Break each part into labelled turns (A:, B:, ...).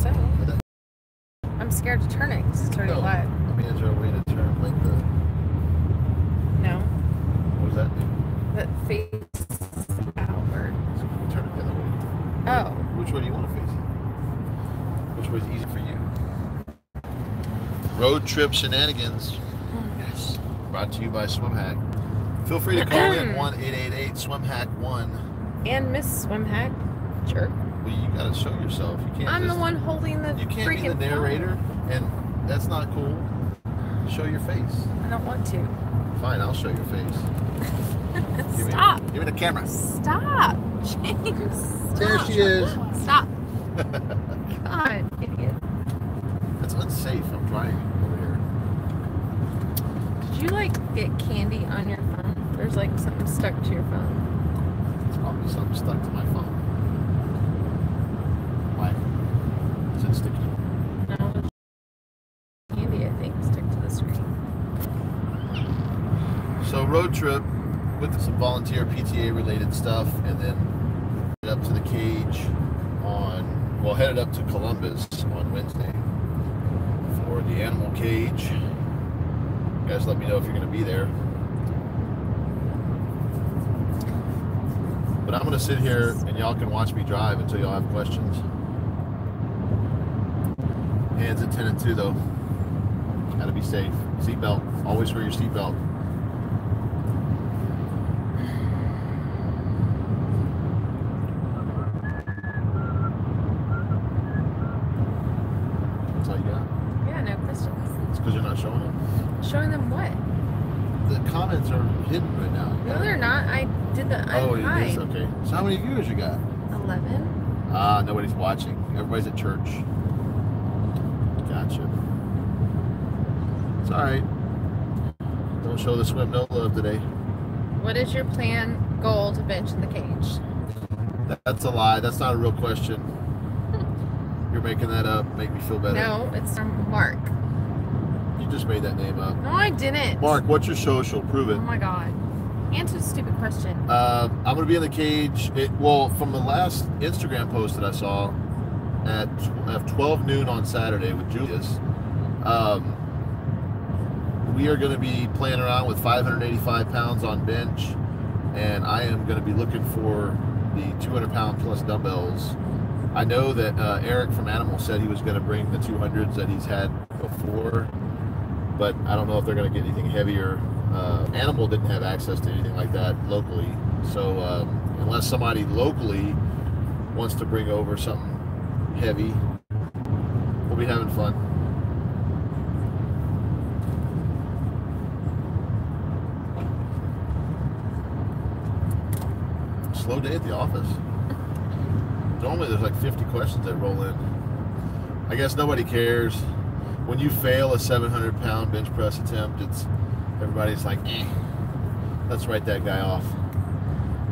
A: so. I'm scared to turn it because it's already wide.
B: I mean, is there a way to turn like the...
A: No.
B: What does that do?
A: That face outward.
B: So we'll turn it the other way.
A: Oh.
B: Which way do you want to face it? Which way is easy for you? Roadtrip Shenanigans.
A: Oh my gosh.
B: Brought to you by Swim Hack. Feel free to call in 1-888-SWIM-HACK-1.
A: And Miss Swim Hack. Jerk.
B: Well, you gotta show yourself. You can't.
A: I'm the one holding the.
B: You can't
A: freaking
B: be the narrator,
A: phone.
B: and that's not cool. Show your face.
A: I don't want to.
B: Fine, I'll show your face.
A: Stop.
B: Give me the camera.
A: Stop, James. Stop.
B: There she is.
A: Stop. God, idiot.
B: That's unsafe. I'm driving over here.
A: Did you like get candy on your phone? There's like something stuck to your phone.
B: It's probably something stuck to my phone. Why? Is it sticky?
A: No, there's candy, I think, stuck to the screen.
B: So road trip with some volunteer PTA related stuff, and then headed up to the cage headed up to Columbus on Wednesday for the animal cage. You guys let me know if you're going to be there. But I'm going to sit here and y'all can watch me drive until y'all have questions. Hands at 10 and 2 though. Got to be safe. Seatbelt. Always wear your seatbelt. That's all you got?
A: Yeah, no questions.
B: It's because you're not showing them.
A: Showing them what?
B: The comments are hidden right now.
A: No, they're not. I did the
B: Oh, it
A: unhide.
B: is? Okay. So how many viewers you got?
A: 11.
B: Nobody's watching. Everybody's at church. Gotcha. It's alright. Don't show the swim no love today.
A: What is your goal to bench in the cage?
B: That's a lie. That's not a real question. You're making that up. Make me feel better.
A: No, it's from Mark.
B: You just made that name up.
A: No, I didn't.
B: Mark, what's your social? Prove it.
A: Oh my god. Answer the stupid question.
B: I'm going to be in the cage. From the last Instagram post that I saw at 12 noon on Saturday with Julius, we are going to be playing around with 585 pounds on bench, and I am going to be looking for the 200-pound plus dumbbells. I know that Eric from Animal said he was going to bring the 200s that he's had before, but I don't know if they're going to get anything heavier. Animal didn't have access to anything like that locally, so unless somebody locally wants to bring over something heavy, we'll be having fun. Slow day at the office. Normally there's like 50 questions that roll in. I guess nobody cares. When you fail a 700-pound bench press attempt, everybody's like, let's write that guy off.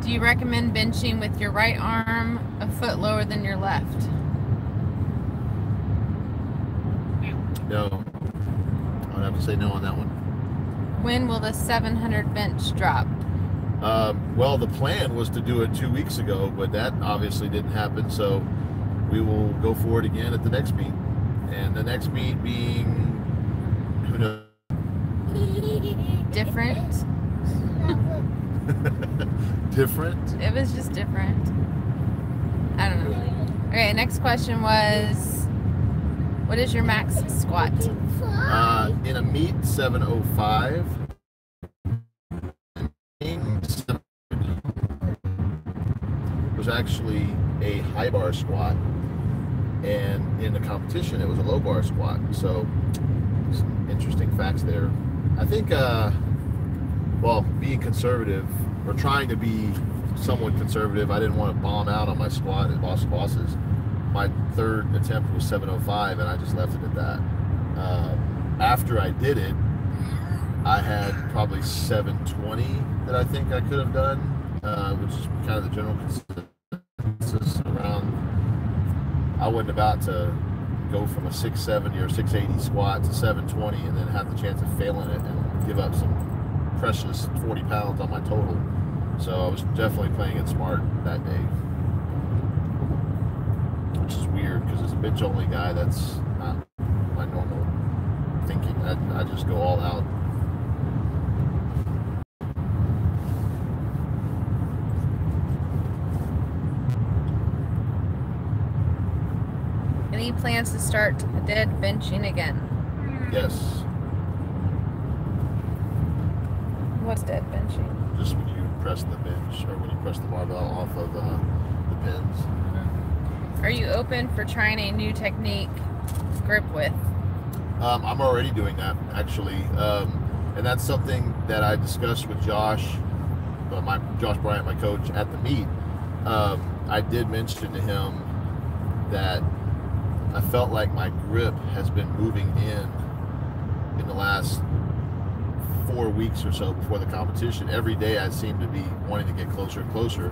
A: Do you recommend benching with your right arm a foot lower than your left?
B: No. I would have to say no on that one.
A: When will the 700 bench drop?
B: Well, the plan was to do it 2 weeks ago, but that obviously didn't happen, so we will go for it again at the next meet. And the next meet being, who knows?
A: Different.
B: Different?
A: It was just different. I don't know. Okay, next question was, what is your max squat?
B: In a meet, 705. It was actually a high bar squat, and in the competition it was a low bar squat. So some interesting facts there. I think being conservative, or trying to be somewhat conservative, I didn't want to bomb out on my squat at Bosses. My third attempt was 705, and I just left it at that. After I did it, I had probably 720 that I think I could have done, which is kind of the general consensus around. I wasn't about to go from a 670 or 680 squat to 720 and then have the chance of failing it and give up some precious 40 pounds on my total. So I was definitely playing it smart that day, which is weird because as a bench only guy, that's not my normal thinking. I just go all out.
A: Any plans to start dead benching again?
B: Yes.
A: What's dead benching?
B: Just when you press the bench, or when you press the barbell off of the pins.
A: Are you open for trying a new technique, grip width?
B: I'm already doing that, actually, and that's something that I discussed with Josh Bryant, my coach, at the meet. I did mention to him that I felt like my grip has been moving in the last 4 weeks or so before the competition. Every day I seem to be wanting to get closer and closer,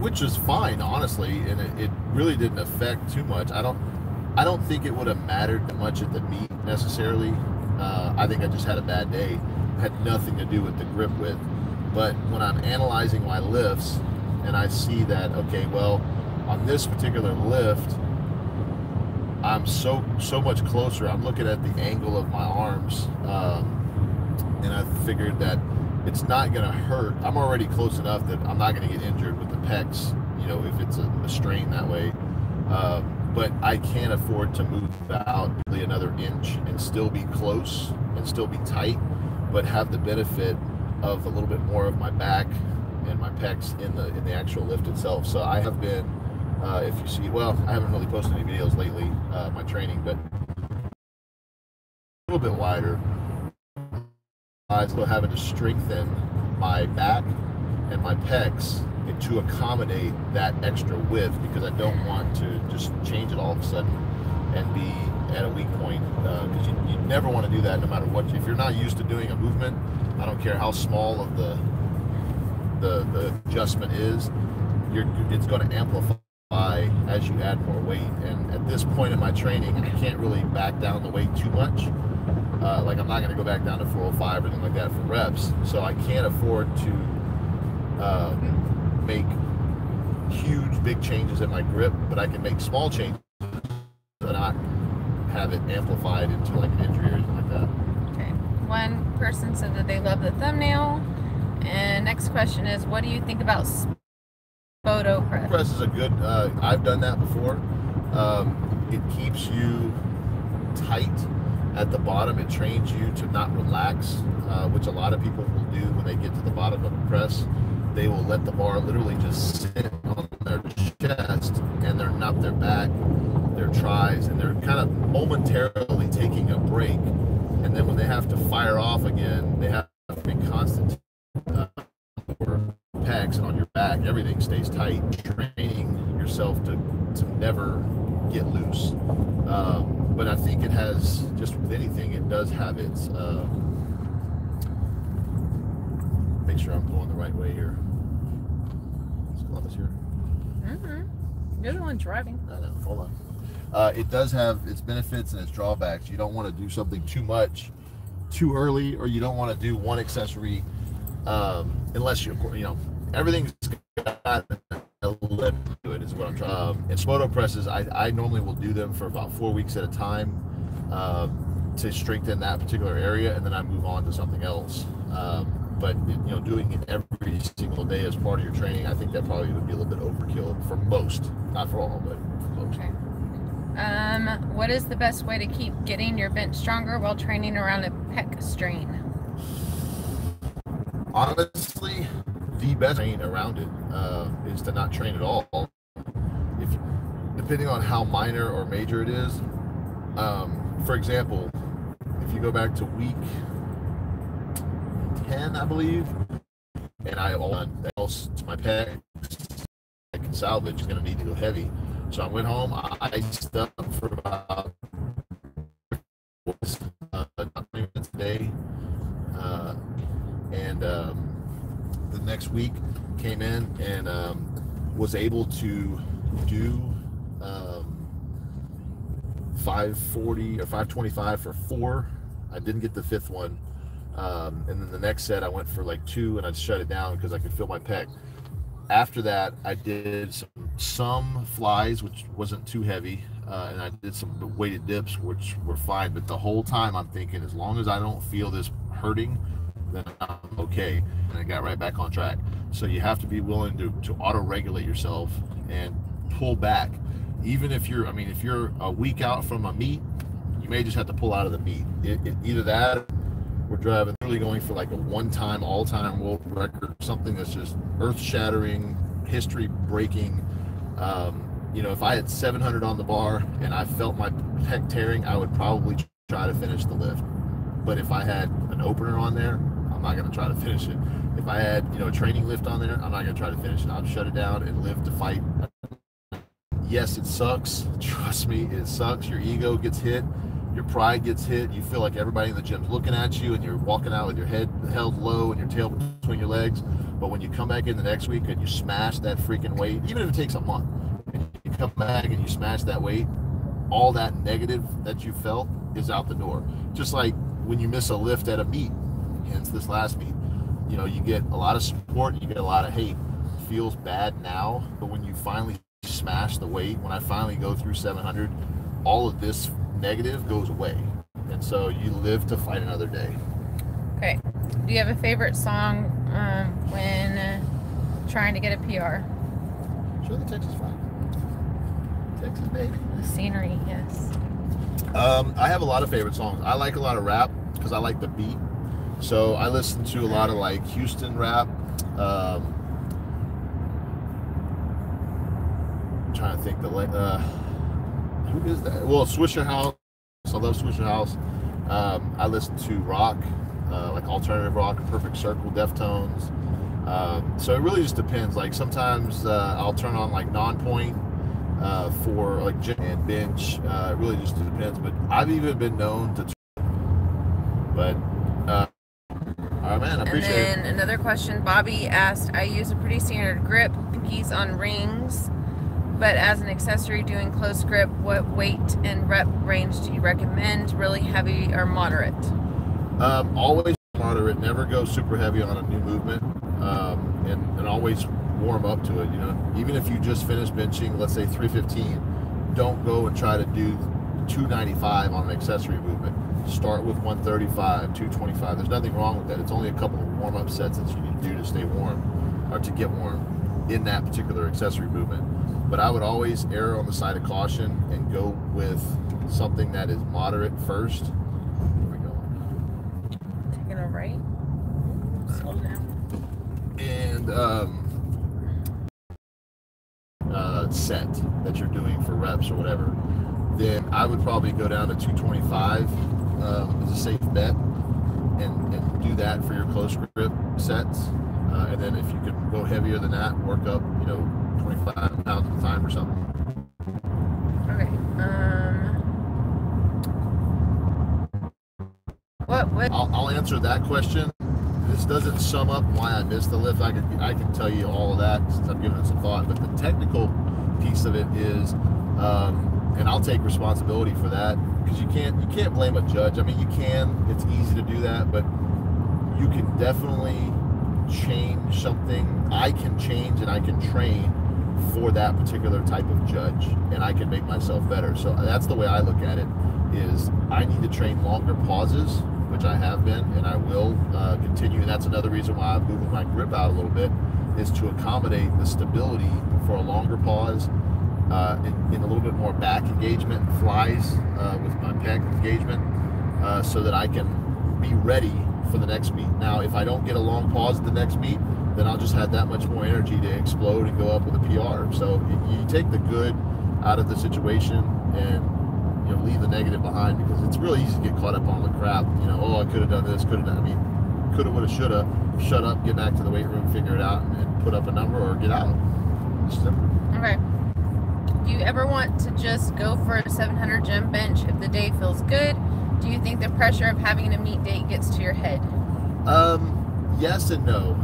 B: which is fine, honestly, and it really didn't affect too much. I don't think it would have mattered that much at the meet necessarily. I think I just had a bad day. It had nothing to do with the grip width. But when I'm analyzing my lifts and I see that, okay, well, on this particular lift, I'm so much closer. I'm looking at the angle of my arms, and I figured that it's not going to hurt. I'm already close enough that I'm not going to get injured with the pecs, you know, if it's a strain that way. But I can't afford to move out really another inch and still be close and still be tight, but have the benefit of a little bit more of my back and my pecs in the actual lift itself. So I have been, if you see, well, I haven't really posted any videos lately, my training, but a little bit wider. I'm still having to strengthen my back and my pecs to accommodate that extra width, because I don't want to just change it all of a sudden and be at a weak point, because you never want to do that no matter what. If you're not used to doing a movement, I don't care how small of the adjustment is, it's going to amplify as you add more weight. And at this point in my training, I can't really back down the weight too much. Like, I'm not going to go back down to 405 or anything like that for reps, so I can't afford to make huge big changes in my grip, but I can make small changes and not have it amplified into like an injury or anything like that.
A: Okay, one person said that they love the thumbnail, and next question is, what do you think about photo press?
B: Press is a good, I've done that before. It keeps you tight at the bottom. It trains you to not relax, which a lot of people will do when they get to the bottom of a press. They will let the bar literally just sit on their chest, and they're not their back, their tries, and they're kind of momentarily taking a break. And then when they have to fire off again, they have to be constant pecs, and on your back, everything stays tight, training yourself to never get loose. But I think it has, just with anything, it does have its, make sure I'm going the right way here. Is Columbus here?
A: You're the one driving.
B: I know, hold on. It does have its benefits and its drawbacks. You don't want to do something too much too early, or you don't want to do one accessory unless you know, everything's got a limit to it, is what I'm trying. And Spoto presses, I normally will do them for about 4 weeks at a time to strengthen that particular area, and then I move on to something else. But you know, doing it every single day as part of your training, I think that probably would be a little bit overkill for most, not for all, but for most.
A: Okay. What is the best way to keep getting your bench stronger while training around a pec strain?
B: Honestly, the best train around it is to not train at all. Depending on how minor or major it is. For example, if you go back to week 10, I believe, and I else to my pec, I can salvage, is going to need to go heavy. So I went home, I stuck for about 20 minutes a day, and the next week came in and was able to do 540 or 525 for 4. I didn't get the 5th one. And then the next set I went for like 2, and I'd shut it down because I could feel my pec. After that, I did some flies, which wasn't too heavy, and I did some weighted dips, which were fine. But the whole time I'm thinking, as long as I don't feel this hurting, then I'm okay. And I got right back on track. So you have to be willing to auto-regulate yourself and pull back. Even if you're, I mean, if you're a week out from a meet, you may just have to pull out of the meet. Either that, we're driving, really going for like a one-time, all-time world record, something that's just earth-shattering, history-breaking. You know, if I had 700 on the bar and I felt my pec tearing, I would probably try to finish the lift. But if I had an opener on there, I'm not going to try to finish it. If I had, you know, a training lift on there, I'm not going to try to finish it. I'll shut it down and live to fight. Yes, it sucks. Trust me, it sucks. Your ego gets hit. Your pride gets hit. You feel like everybody in the gym's looking at you, and you're walking out with your head held low and your tail between your legs. But when you come back in the next week and you smash that freaking weight, even if it takes a month, and you come back and you smash that weight, all that negative that you felt is out the door. Just like when you miss a lift at a meet, hence this last meet, you know, you get a lot of support, you get a lot of hate. It feels bad now, but when you finally smash the weight, when I finally go through 700, all of this negative goes away, and so you live to fight another day.
A: Okay, do you have a favorite song when trying to get a PR?
B: Sure, the Texas flag. Texas baby.
A: The scenery, yes.
B: I have a lot of favorite songs. I like a lot of rap because I like the beat, so I listen to a lot of like Houston rap. I'm trying to think who is that? Well, Swisher House. I love Swisher House. I listen to rock, like alternative rock, Perfect Circle, Deftones. So it really just depends. Like sometimes I'll turn on like Non-Point for like gym and bench. It really just depends. But I've even been known to. But all right, man, I appreciate it.
A: And then another question, Bobby asked, I use a pretty standard grip, pinkies on rings. But as an accessory doing close grip, what weight and rep range do you recommend? Really heavy or moderate?
B: Always moderate. Never go super heavy on a new movement, and always warm up to it. You know, even if you just finished benching, let's say 315, don't go and try to do 295 on an accessory movement. Start with 135, 225. There's nothing wrong with that. It's only a couple of warm-up sets that you need to do to stay warm or to get warm in that particular accessory movement. But I would always err on the side of caution and go with something that is moderate first. Where we going?
A: Taking a right. Slow down.
B: And set that you're doing for reps or whatever. Then I would probably go down to 225 as a safe bet and do that for your close grip sets. And then if you could go heavier than that, work up, you know, 25 pounds at a time or something.
A: Okay.
B: I'll answer that question. This doesn't sum up why I missed the lift. I can tell you all of that since I've given it some thought. But the technical piece of it is, and I'll take responsibility for that, because you can't blame a judge. I mean, you can. It's easy to do that, but you can definitely change something. I can change and I can train for that particular type of judge, and I can make myself better. So that's the way I look at it, is I need to train longer pauses, which I have been and I will continue. And that's another reason why I'm moving my grip out a little bit, is to accommodate the stability for a longer pause, in a little bit more back engagement, flies with my pec engagement, so that I can be ready for the next meet. Now, if I don't get a long pause at the next meet, then I'll just have that much more energy to explode and go up with a PR. So you take the good out of the situation and, you know, leave the negative behind, because it's really easy to get caught up on the crap. You know, oh, I could have done this, could have done. I mean, coulda, woulda, shoulda. Shut up, get back to the weight room, figure it out, and put up a number or get out. It's simple.
A: Okay. Do you ever want to just go for a 700 gym bench if the day feels good? Do you think the pressure of having a meet date gets to your head?
B: Yes and no.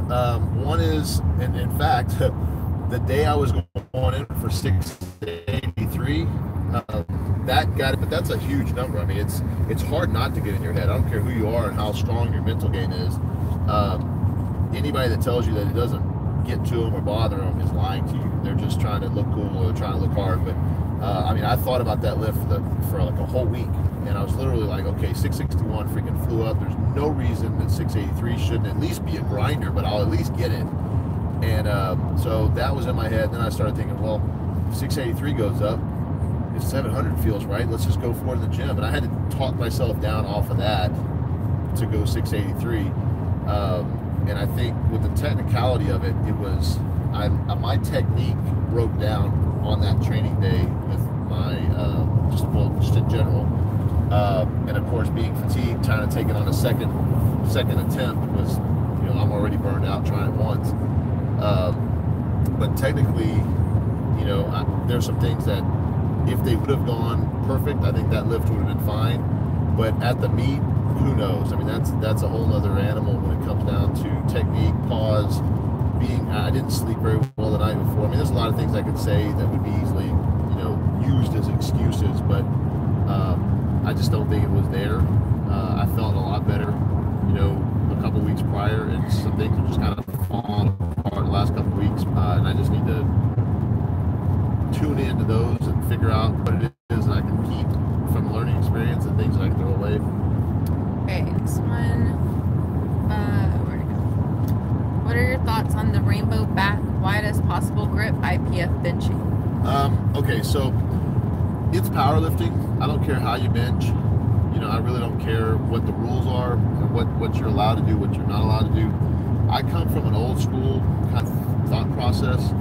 B: One is, and in fact, the day I was going in for 683, that got it, but that's a huge number. I mean, it's hard not to get in your head. I don't care who you are and how strong your mental game is. Anybody that tells you that it doesn't get to them or bother them is lying to you. They're just trying to look cool or trying to look hard. But I mean, I thought about that lift for like a whole week, and I was literally like, okay, 661 freaking flew up. There's no reason that 683 shouldn't at least be a grinder, but I'll at least get it. And so that was in my head. Then I started thinking, well, if 683 goes up, if 700 feels right, let's just go for it in the gym. And I had to talk myself down off of that to go 683. And I think with the technicality of it, it was my technique broke down on that training day with my just in general. And of course, being fatigued, trying to take it on a second attempt was, I'm already burned out trying it once. But technically, there's some things that if they would have gone perfect, I think that lift would have been fine. But at the meet, who knows? I mean, that's a whole other animal when it comes down to technique, pause, I didn't sleep very well the night before. I mean, there's a lot of things I could say that would be easily, used as excuses, but I just don't think it was there. I felt a lot better, a couple weeks prior, and some things have just kind of fallen apart the last couple weeks, and I just need to tune into those and figure out what it is that I can keep from a learning experience and things that I can throw away.
A: Okay, this one, where'd it go? What are your thoughts on the rainbow back, widest possible grip IPF benching?
B: Okay, so it's powerlifting. I don't care how you bench. I really don't care what the rules are, or what you're allowed to do, what you're not allowed to do. I come from an old school kind of thought process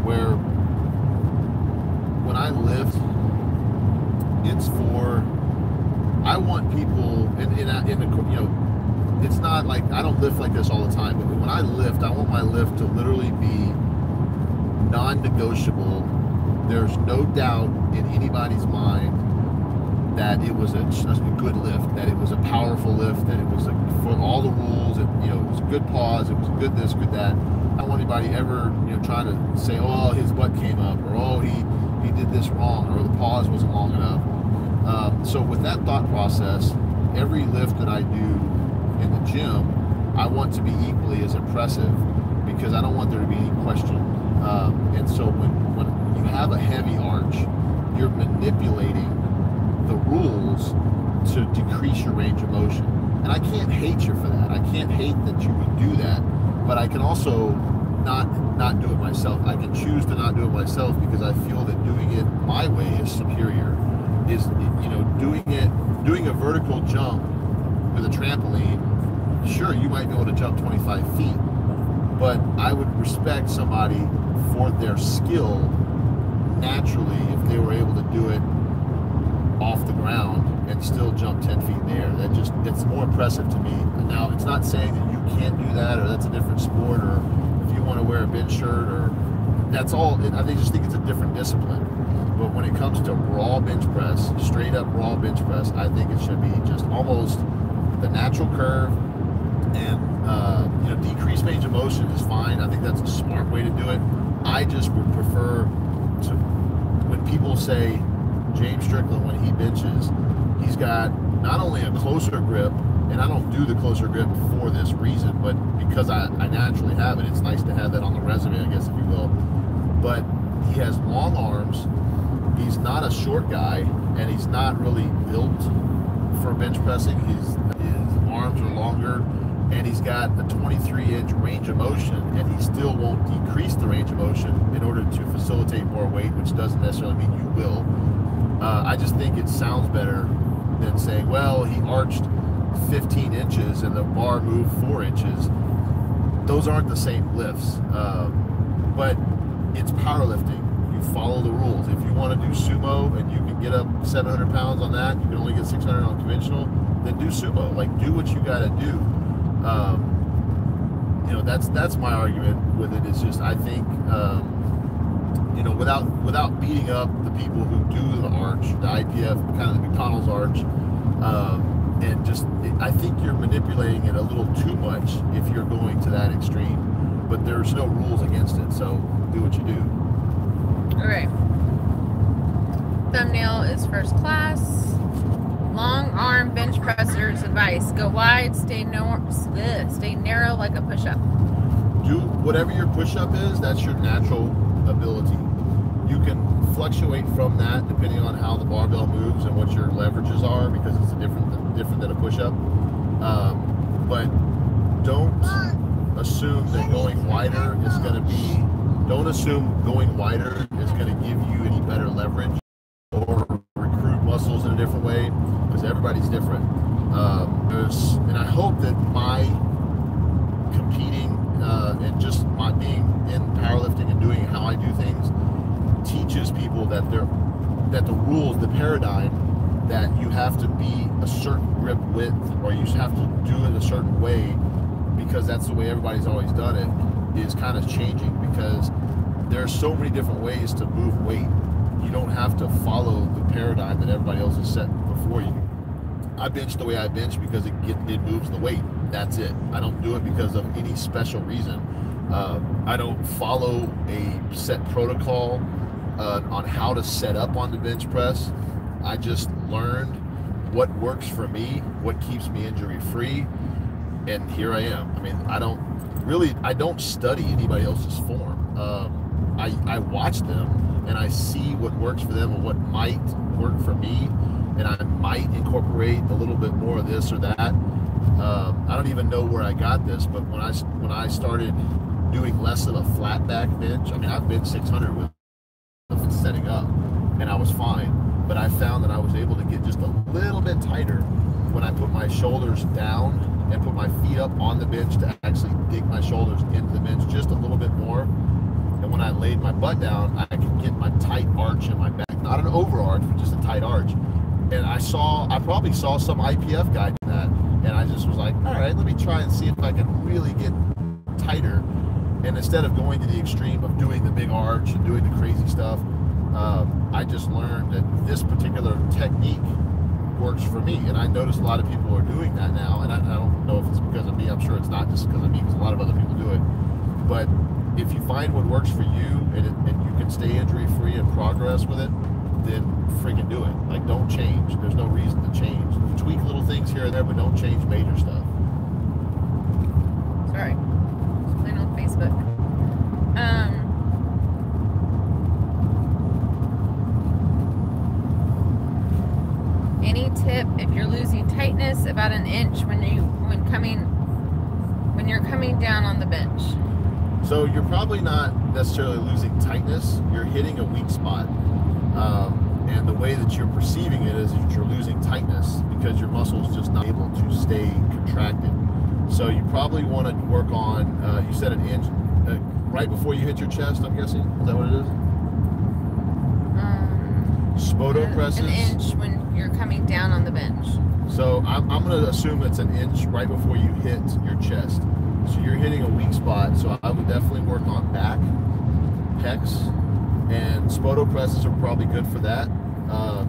B: where when I lift, it's for, I want people, it's not like, I don't lift like this all the time, but when I lift, I want my lift to literally be non-negotiable. There's no doubt in anybody's mind that it was a good lift, that it was a powerful lift, that it was for all the rules, it was a good pause, it was a good this, good that. I don't want anybody ever, trying to say, oh, his butt came up, or oh, he did this wrong, or the pause wasn't long enough. So with that thought process, every lift that I do in the gym, I want to be equally as impressive, because I don't want there to be any question. And so when you have a heavy arch, you're manipulating the rules to decrease your range of motion. And I can't hate you for that. I can't hate that you would do that, but I can also not do it myself. I can choose to not do it myself because I feel that doing it my way is superior. Is doing a vertical jump with a trampoline, sure, you might be able to jump 25 feet, but I would respect somebody for their skill naturally if they were able to do it off the ground and still jump 10 feet in the air. It's more impressive to me. Now, it's not saying that you can't do that, or that's a different sport, or if you want to wear a bench shirt, or that's all. I just think it's a different discipline. But when it comes to raw bench press, straight up raw bench press, I think it should be just almost the natural curve, and decreased range of motion is fine. I think that's a smart way to do it. I just would prefer to, when people say James Strickland, when he benches, he's got not only a closer grip, and I don't do the closer grip for this reason, but because I naturally have it. It's nice to have that on the resume, I guess, if you will. But he has long arms. He's not a short guy, and he's not really built for bench pressing. His arms are longer, and he's got a 23-inch range of motion, and he still won't decrease the range of motion in order to facilitate more weight, which doesn't necessarily mean you will. I just think it sounds better than saying, well, he arched 15 inches and the bar moved 4 inches. Those aren't the same lifts, but it's powerlifting. You follow the rules. If you want to do sumo and you can get up 700 pounds on that, you can only get 600 on conventional, then do sumo. Like, do what you got to do. That's my argument with it. Is just, I think, without beating up the people who do the arch, the IPF, kind of the McDonald's arch, and just, I think you're manipulating it a little too much if you're going to that extreme. But there's no rules against it, so do what you do.
A: All right. Thumbnail is first class. Long arm bench pressers advice: go wide, stay narrow like a push-up.
B: do whatever your push-up is. That's your natural ability. You can fluctuate from that depending on how the barbell moves and what your leverages are, because it's different than a push-up. But don't assume that going wider is going to be. Don't assume going wider is going to give you any better leverage or recruit muscles in a different way, because everybody's different. And I hope that my competing and just my being in powerlifting and doing how I do things teaches people that the rules, the paradigm, that you have to be a certain grip width, or you have to do it a certain way because that's the way everybody's always done it, is kind of changing, because there are so many different ways to move weight. You don't have to follow the paradigm that everybody else has set before you. I bench the way I bench because it moves the weight. That's it. I don't do it because of any special reason. I don't follow a set protocol on how to set up on the bench press. I just learned what works for me, what keeps me injury free, and here I am. I mean, I don't study anybody else's form. I watch them and I see what works for them and what might work for me, and I might incorporate a little bit more of this or that. I don't even know where I got this, but when I started doing less of a flat back bench, I mean, I've been 600 with setting up, and I was fine, but I found that I was able to get just a little bit tighter when I put my shoulders down and put my feet up on the bench to actually dig my shoulders into the bench just a little bit more. And when I laid my butt down, I could get my tight arch in my back, not an over arch, but just a tight arch. And I probably saw some IPF guy do that, and I just was like, all right, let me try and see if I can really get tighter. And instead of going to the extreme of doing the big arch and doing the crazy stuff, I just learned that this particular technique works for me. And I notice a lot of people are doing that now, and I don't know if it's because of me. I'm sure it's not just because of me, because a lot of other people do it. But if you find what works for you, and you can stay injury free and progress with it, then freaking do it. Like, don't change. There's no reason to change. Tweak little things here and there, but don't change major stuff.
A: Sorry, playing on Facebook. Any tip if you're losing tightness about an inch when you're coming down on the bench?
B: So you're probably not necessarily losing tightness. You're hitting a weak spot. And the way that you're perceiving it is that you're losing tightness because your muscle's just not able to stay contracted. So you probably want to work on, you said an inch, right before you hit your chest, I'm guessing? Is that what it is? Spoto presses?
A: An inch when you're coming down on the bench.
B: So I'm going to assume it's an inch right before you hit your chest. So you're hitting a weak spot, so I would definitely work on back, pecs, and Spoto presses are probably good for that,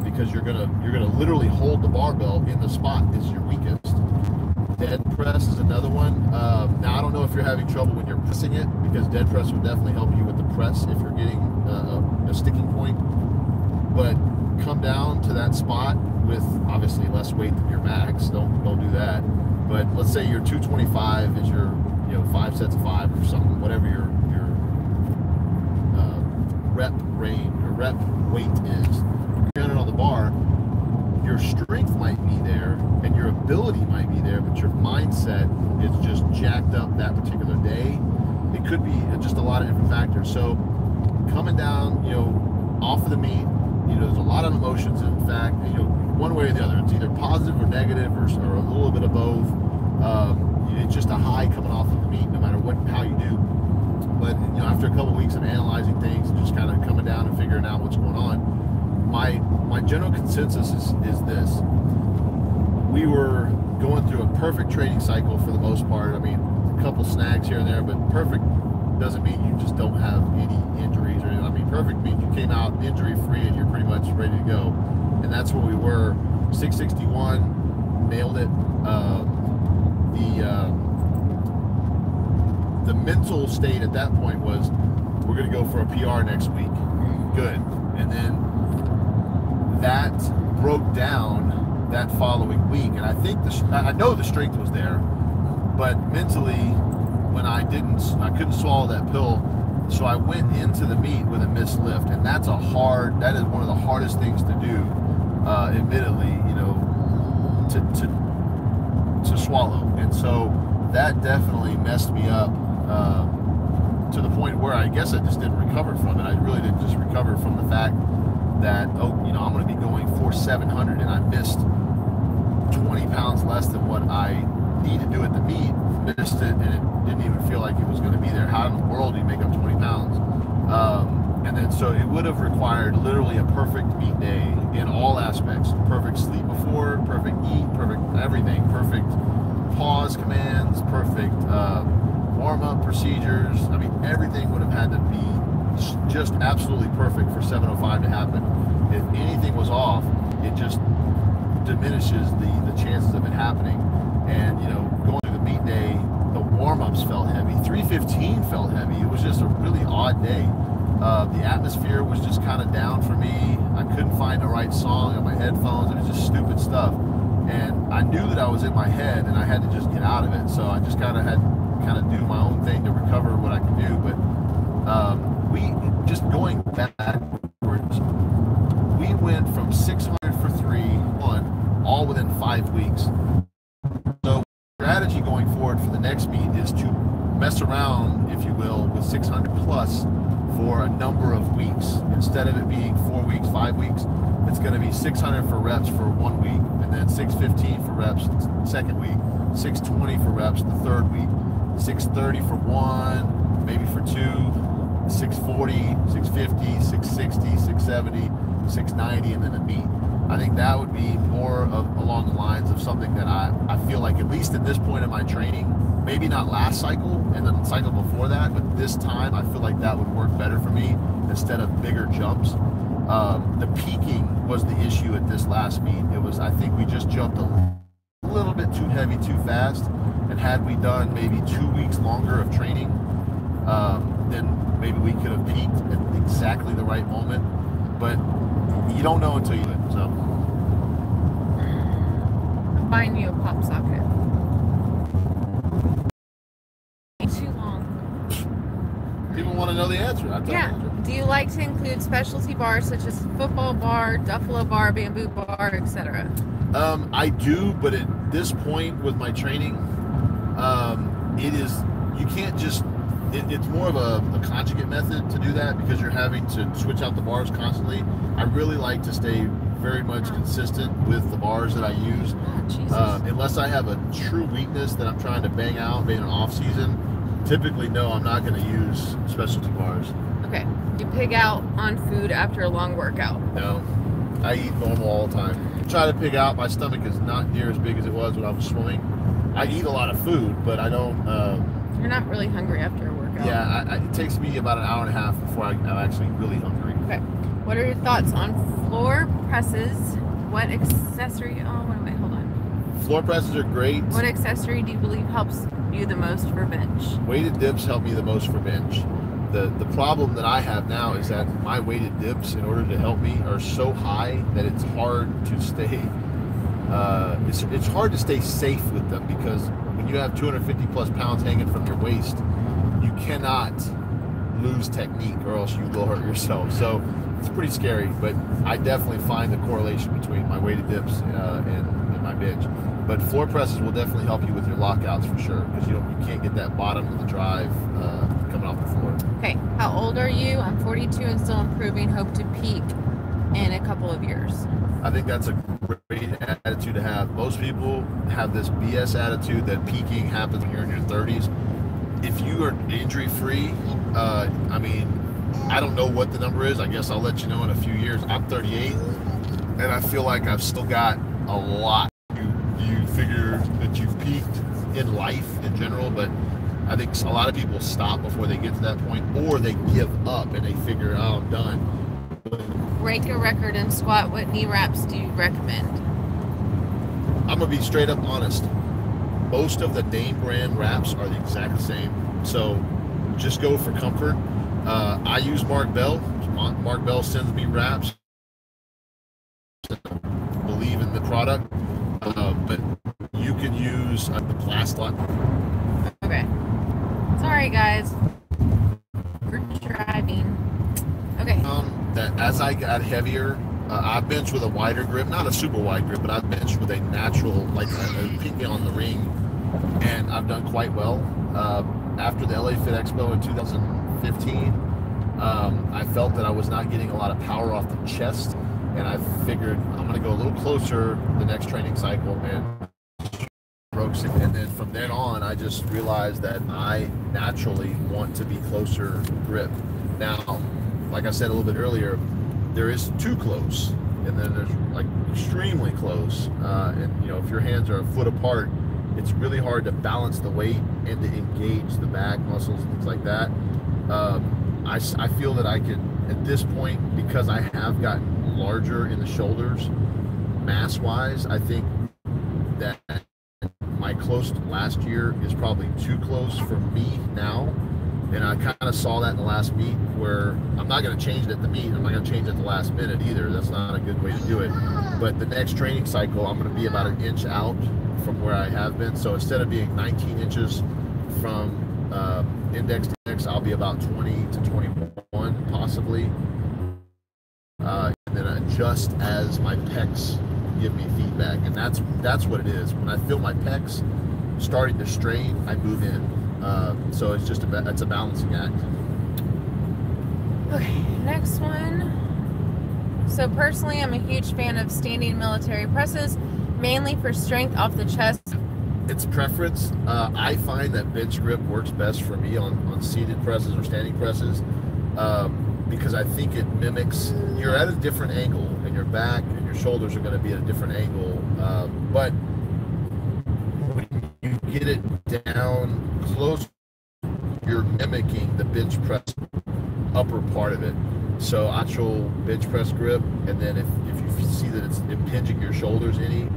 B: because you're gonna literally hold the barbell in the spot is your weakest. Dead press is another one. Now I don't know if you're having trouble when you're pressing it, because dead press would definitely help you with the press if you're getting a sticking point. But come down to that spot with obviously less weight than your max. Don't do that. But let's say your 225 is your 5 sets of 5 or something, whatever your rep range or rep weight is. You're on the bar, your strength might be there and your ability might be there, but your mindset is just jacked up that particular day. It could be just a lot of different factors. So coming down, off of the meet, there's a lot of emotions. In fact, one way or the other, it's either positive or negative or a little bit of both. It's just a high coming off of the meet, no matter how you do. But after a couple of weeks of analyzing things and just kind of coming down and figuring out what's going on, my general consensus is this: we were going through a perfect training cycle for the most part. I mean, a couple snags here and there, but perfect doesn't mean you just don't have any injuries or anything. I mean, perfect means you came out injury free and you're pretty much ready to go. And that's what we were. 661, nailed it. The mental state at that point was, we're going to go for a PR next week. Good. And then that broke down that following week. And I think I know the strength was there, but mentally when I couldn't swallow that pill, so I went into the meet with a missed lift, and that is one of the hardest things to do, admittedly, you know, to swallow. And so that definitely messed me up, to the point where I guess I just didn't recover from it. I really didn't just recover from the fact that, oh, you know, I'm going to be going for 700 and I missed 20 pounds less than what I need to do at the meet. Missed it, and it didn't even feel like it was going to be there. How in the world do you make up 20 pounds? And then so it would have required literally a perfect meet day in all aspects. Perfect sleep before, perfect eat, perfect everything, perfect pause commands, perfect warm-up procedures. I mean, everything would have had to be just absolutely perfect for 705 to happen. If anything was off, it just diminishes the chances of it happening. And, you know, going through the meet day, the warm-ups felt heavy. 315 felt heavy. It was just a really odd day. The atmosphere was just kind of down for me. I couldn't find the right song on my headphones. It was just stupid stuff. And I knew that I was in my head and I had to just get out of it. So I just kind of had to do my own thing to recover what I could do. But we, just going backwards, we went from 600 for 3-1 all within 5 weeks. So strategy going forward for the next meet is to mess around, if you will, with 600 plus for a number of weeks. Instead of it being 4 weeks, 5 weeks, it's going to be 600 for reps for 1 week, and then 615 for reps the second week, 620 for reps the third week, 630 for 1, maybe for 2, 640, 650, 660, 670, 690, and then a meet. I think that would be more of along the lines of something that I feel like, at least at this point in my training, maybe not last cycle and the cycle before that, but this time I feel like that would work better for me instead of bigger jumps. The peaking was the issue at this last meet. It was, I think we just jumped a little bit too heavy too fast, and had we done maybe 2 weeks longer of training, then maybe we could have peaked at exactly the right moment. But you don't know until you do it. So
A: Find you a pop socket. Too long.
B: People want to know the answer. I tell
A: Yeah.
B: the answer.
A: Do you like to include specialty bars such as football bar, duffalo bar, bamboo bar, etc.?
B: I do, but at this point with my training, it is, you can't just, it's more of a conjugate method to do that, because you're having to switch out the bars constantly. I really like to stay very much consistent with the bars that I use. Unless I have a true weakness that I'm trying to bang out in an off season, typically no, I'm not going to use specialty bars.
A: Okay. You pig out on food after a long workout?
B: No, I eat normal all the time. Try to pig out. My stomach is not near as big as it was when I was swimming. I eat a lot of food, but I don't.
A: You're not really hungry after a workout.
B: Yeah, it takes me about an hour and a half before I'm actually really hungry.
A: Okay. What are your thoughts on floor presses? What accessory? Oh, wait, hold on.
B: Floor presses are great.
A: What accessory do you believe helps you the most for bench?
B: Weighted dips help me the most for bench. The problem that I have now is that my weighted dips, in order to help me, are so high that it's hard to stay. It's hard to stay safe with them, because when you have 250 plus pounds hanging from your waist, you cannot lose technique, or else you will hurt yourself. So it's pretty scary, but I definitely find the correlation between my weighted dips and my bench. But floor presses will definitely help you with your lockouts for sure, because you can't get that bottom of the drive coming off the floor.
A: Okay, how old are you? I'm 42 and still improving. Hope to peak in a couple of years.
B: I think that's a great attitude to have. Most people have this BS attitude that peaking happens when you're in your 30s. If you are injury-free, I mean, I don't know what the number is. I guess I'll let you know in a few years. I'm 38, and I feel like I've still got a lot. You figure that you've peaked in life in general, but I think a lot of people stop before they get to that point, or they give up and they figure, oh, I'm done.
A: Break a record in squat. What knee wraps do you recommend?
B: I'm going to be straight up honest. Most of the name brand wraps are the exact same. So just go for comfort. I use Mark Bell. Mark Bell sends me wraps. Believe in the product. But you can use the Plastlock.
A: Okay. Sorry, guys. We're driving. Okay.
B: That as I got heavier, I benched with a wider grip, not a super wide grip, but I benched with a natural, like a pinky on the ring, and I've done quite well. After the LA Fit Expo in 2015, I felt that I was not getting a lot of power off the chest, and I figured I'm going to go a little closer the next training cycle and broke. And then from then on, I just realized that I naturally want to be closer grip. Now, like I said a little bit earlier, there is too close, and then there's like extremely close. And you know, if your hands are a foot apart, it's really hard to balance the weight and to engage the back muscles and things like that. I feel that I could, at this point, because I have gotten larger in the shoulders, mass-wise, I think that my close last year is probably too close for me now. And I kind of saw that in the last meet, where I'm not going to change it at the meet. I'm not going to change it at the last minute either. That's not a good way to do it. But the next training cycle, I'm going to be about an inch out from where I have been. So instead of being 19 inches from index to index, I'll be about 20 to 21 possibly. And then adjust as my pecs give me feedback. And that's what it is. When I feel my pecs starting to strain, I move in. So it's just it's a balancing act.
A: Okay, next one. So personally, I'm a huge fan of standing military presses, mainly for strength off the chest.
B: It's preference. I find that bench grip works best for me on seated presses or standing presses, because I think it mimics, you're at a different angle, and your back and your shoulders are going to be at a different angle. But when you get it down close, you're mimicking the bench press upper part of it. So actual bench press grip, and then if you see that it's impinging your shoulders any,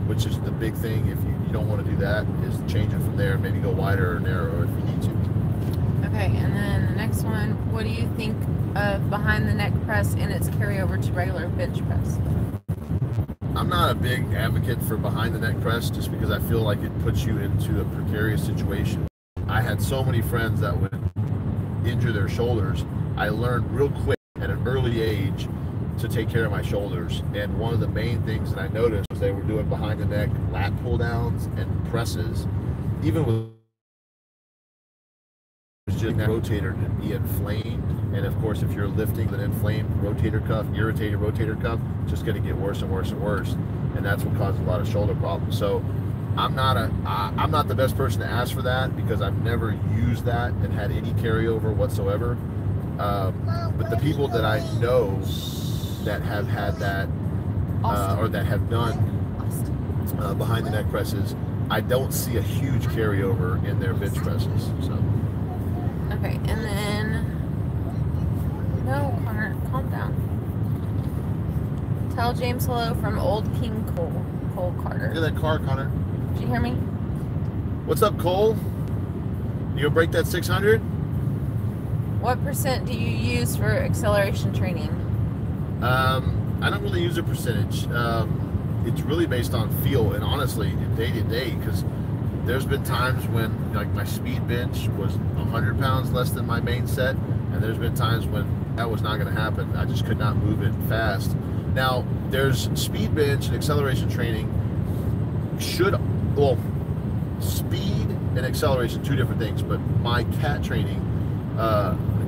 B: which is the big thing, if you don't want to do that, is change it from there, maybe go wider or narrower if you need to.
A: Okay, and then the next one, what do you think of behind the neck press and its carryover to regular bench press?
B: I'm not a big advocate for behind the neck press, just because I feel like it puts you into a precarious situation. I had so many friends that would injure their shoulders. I learned real quick at an early age to take care of my shoulders, and one of the main things that I noticed was they were doing behind the neck lat pull downs and presses, even with just that rotator to be inflamed. And of course, if you're lifting an inflamed rotator cuff, irritated rotator cuff, it's just going to get worse and worse and worse, and that's what causes a lot of shoulder problems. So I'm not the best person to ask for that, because I've never used that and had any carryover whatsoever. But the people that I know that have had that, or that have done behind the neck presses, I don't see a huge carryover in their bench presses. So.
A: Okay, and then, no, Connor, calm down. Tell James hello from Old King Cole Carter.
B: Look at that car, Connor.
A: Did you hear me?
B: What's up, Cole? You gonna break that 600?
A: What % do you use for acceleration training?
B: I don't really use a percentage. It's really based on feel, and honestly, day to day, because there's been times when, like, my speed bench was 100 pounds less than my main set, and there's been times when that was not going to happen. I just could not move it fast. Now, there's speed bench and acceleration training speed and acceleration, two different things, but my CAT training,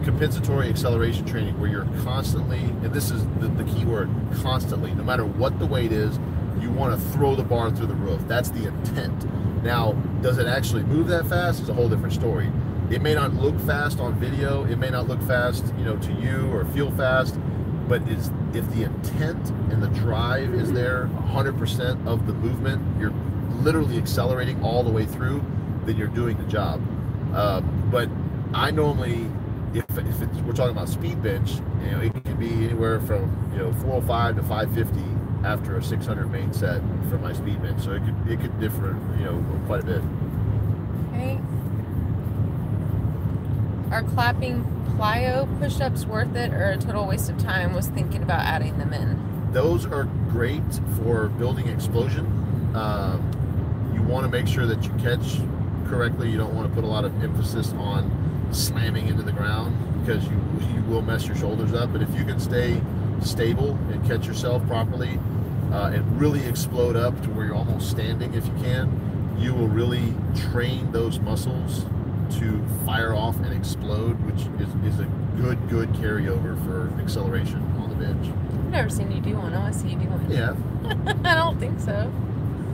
B: compensatory acceleration training, where you're constantly, and this is the key word, constantly, no matter what the weight is, you want to throw the bar through the roof. That's the intent. Now, does it actually move that fast? Is a whole different story. It may not look fast on video, it may not look fast, to you, or feel fast, but if the intent and the drive is there, 100% of the movement, you're literally accelerating all the way through, then you're doing the job. But I normally, if we're talking about speed bench, it can be anywhere from 405 to 550 after a 600 main set for my speed bench. So it could differ, quite a bit.
A: Okay. Are clapping plyo push-ups worth it, or a total waste of time? Was thinking about adding them in.
B: Those are great for building explosion. You want to make sure that you catch correctly. You don't want to put a lot of emphasis on slamming into the ground because you will mess your shoulders up. But if you can stay stable and catch yourself properly and really explode up to where you're almost standing if you can, you will really train those muscles to fire off and explode, which is a good carryover for acceleration on the bench.
A: I've never seen you do one. I want to see you do one.
B: Yeah.
A: I don't think so.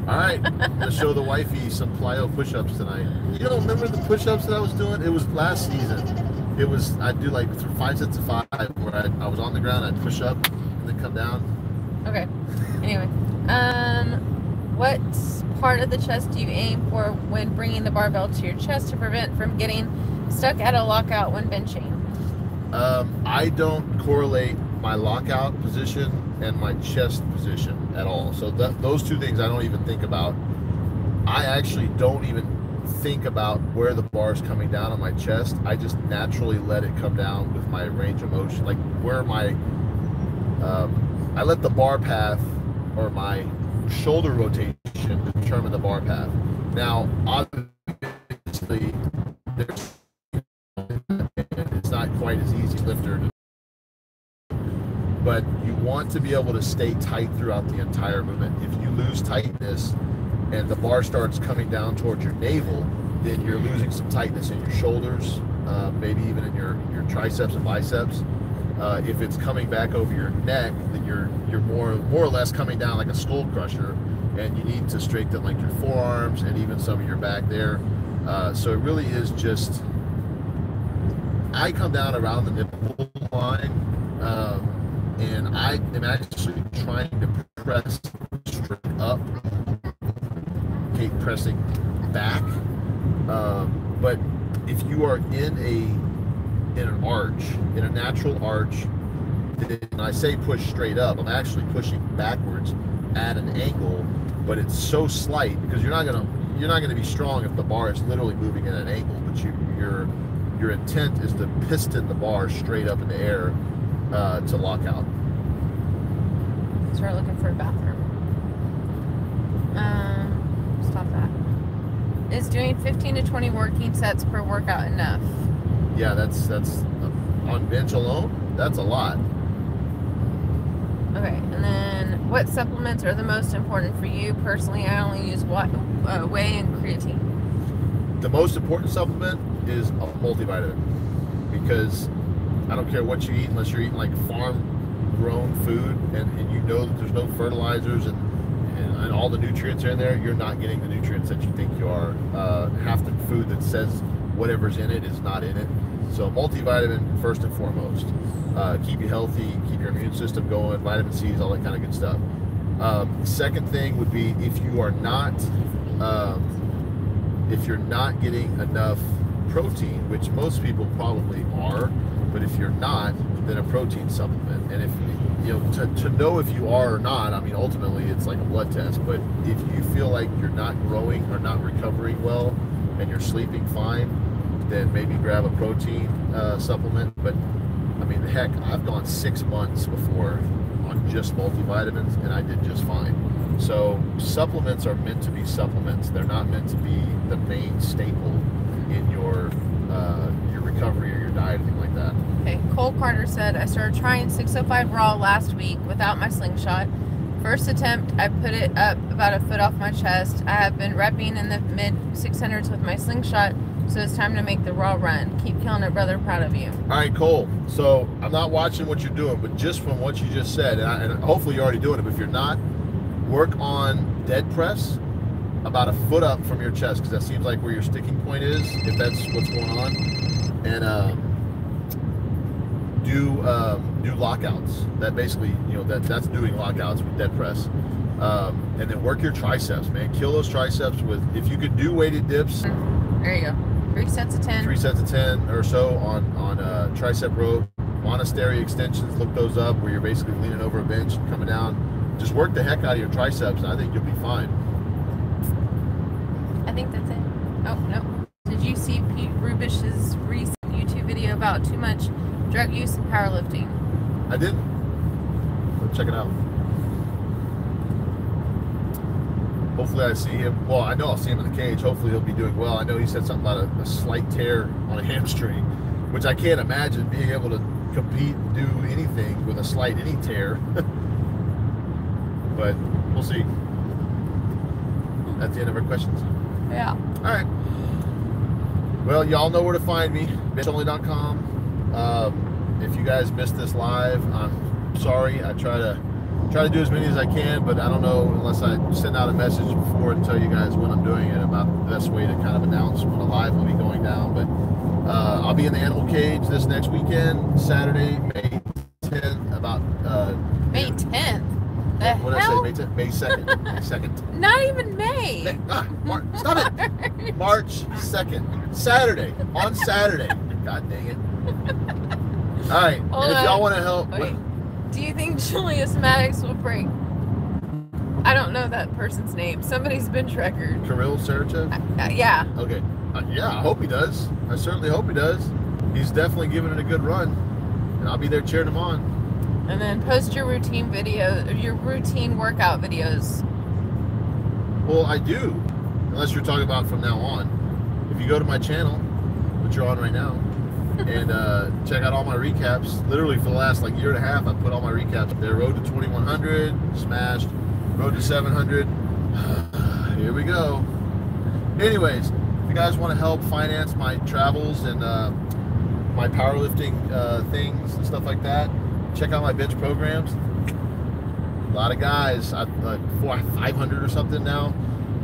B: All right, let's show the wifey some plyo push-ups tonight. You don't remember the push-ups that I was doing? It was last season. It was, I'd do like 5 sets of 5 where I was on the ground, I'd push up and then come down.
A: Okay. Anyway, what part of the chest do you aim for when bringing the barbell to your chest to prevent from getting stuck at a lockout when benching?
B: I don't correlate my lockout position and my chest position at all. So those two things I don't even think about. I actually don't even think about where the bar is coming down on my chest. I just naturally let it come down with my range of motion, like where my I let the bar path or my shoulder rotation determine the bar path. Now obviously it's not quite as easy lifter to, but you want to be able to stay tight throughout the entire movement. If you lose tightness and the bar starts coming down towards your navel, then you're losing some tightness in your shoulders, maybe even in your triceps and biceps. If it's coming back over your neck, then you're more or less coming down like a skull crusher, and you need to strengthen like your forearms and even some of your back there. So it really is just, I come down around the nipple line, and I am actually trying to press straight up, okay, pressing back. But if you are in an arch, in a natural arch, and I say push straight up, I'm actually pushing backwards at an angle, but it's so slight because you're not gonna be strong if the bar is literally moving at an angle. But your intent is to piston the bar straight up in the air to lock out.
A: Start looking for a bathroom. Stop that. Is doing 15 to 20 working sets per workout enough?
B: Yeah, that's on bench alone. That's a lot.
A: Okay, and then what supplements are the most important for you personally? I only use whey and creatine.
B: The most important supplement is a multivitamin, because I don't care what you eat unless you're eating like farm-grown food and you know that there's no fertilizers and all the nutrients are in there. You're not getting the nutrients that you think you are. Half the food that says whatever's in it is not in it. So multivitamin first and foremost. Keep you healthy, keep your immune system going, vitamin C's, all that kind of good stuff. Second thing would be if you're not getting enough protein, which most people probably are, but if you're not, then a protein supplement. And if to know if you are or not, I mean, ultimately it's like a blood test, but if you feel like you're not growing or not recovering well and you're sleeping fine, then maybe grab a protein supplement. But I mean, heck, I've gone 6 months before on just multivitamins and I did just fine. So supplements are meant to be supplements. They're not meant to be the main staple in your recovery or your diet, anything like that.
A: Okay, Cole Carter said, I started trying 605 raw last week without my slingshot. First attempt, I put it up about a foot off my chest. I have been repping in the mid 600s with my slingshot, so it's time to make the raw run. Keep killing it, brother. Proud of you.
B: All right, Cole. So I'm not watching what you're doing, but just from what you just said, and hopefully you're already doing it, but if you're not, work on dead press about a foot up from your chest, because that seems like where your sticking point is, if that's what's going on. And do lockouts. That basically, that's doing lockouts with dead press. And then work your triceps, man. Kill those triceps with, if you could do weighted dips.
A: There you go. 3 sets of 10.
B: 3 sets of 10 or so on tricep rope. Monastery extensions, look those up, where you're basically leaning over a bench and coming down. Just work the heck out of your triceps, and I think you'll be fine.
A: I think that's it. Oh, no. Did you see Pete Rubish's recent YouTube video about too much drug use in powerlifting?
B: I didn't. Check it out. hopefully I see him. Well, I know I'll see him in the cage. Hopefully he'll be doing well. I know he said something about a slight tear on a hamstring, which I can't imagine being able to compete and do anything with a slight any tear. But we'll see. That's the end of our questions.
A: Yeah.
B: All right. Well, y'all know where to find me, benchonly.com. If you guys missed this live, I'm sorry. I try to do as many as I can, but I don't know unless I send out a message before and tell you guys when I'm doing it about the best way to kind of announce when a live will be going down. But I'll be in the animal cage this next weekend, Saturday, May 10th.
A: May 10th.
B: What did I say? May 10th? May 2nd. May 2nd.
A: Not even May.
B: Stop it. March 2nd. Saturday. On Saturday. God dang it. All right.
A: Hold
B: and if
A: on.
B: y'all want to help.
A: Wait. Do you think Julius Maddox will break? I don't know that person's name. Somebody's bench record.
B: Kirill Sarachev?
A: Yeah.
B: Okay. Yeah, I hope he does. I certainly hope he does. He's definitely giving it a good run. And I'll be there cheering him on.
A: And then post your routine workout videos.
B: Well, I do. Unless you're talking about from now on. If you go to my channel, which you're on right now, and check out all my recaps. Literally for the last year and a half, I put all my recaps up there. Road to 2100, smashed. Road to 700. Here we go. Anyways, if you guys want to help finance my travels and my powerlifting things and stuff like that, check out my bench programs. A lot of guys, 500 or something now,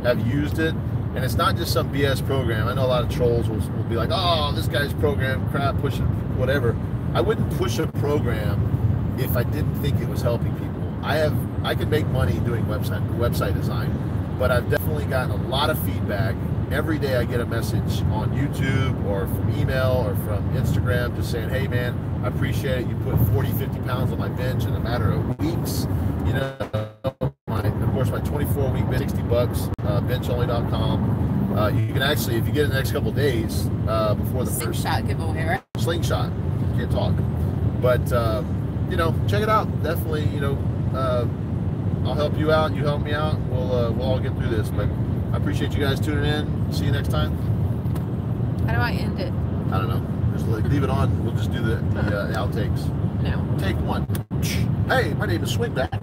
B: have used it. And it's not just some BS program. I know a lot of trolls will be like, oh, this guy's program, crap, pushing whatever. I wouldn't push a program if I didn't think it was helping people. I can make money doing website design, but I've definitely gotten a lot of feedback. Every day I get a message on YouTube or from email or from Instagram just saying, hey man, I appreciate it. You put 40, 50 pounds on my bench in a matter of weeks. You know, of course, my 24-week bench, $60, benchonly.com. You can actually, if you get it in the next couple of days before the first
A: Slingshot giveaway, right?
B: Slingshot, can't talk, but you know, check it out. Definitely, you know, I'll help you out. You help me out. We'll all get through this. But I appreciate you guys tuning in. See you next time.
A: How do I end it?
B: I don't know. Just leave it on. We'll just do the outtakes.
A: No.
B: Take one. Hey, my name is Swingback.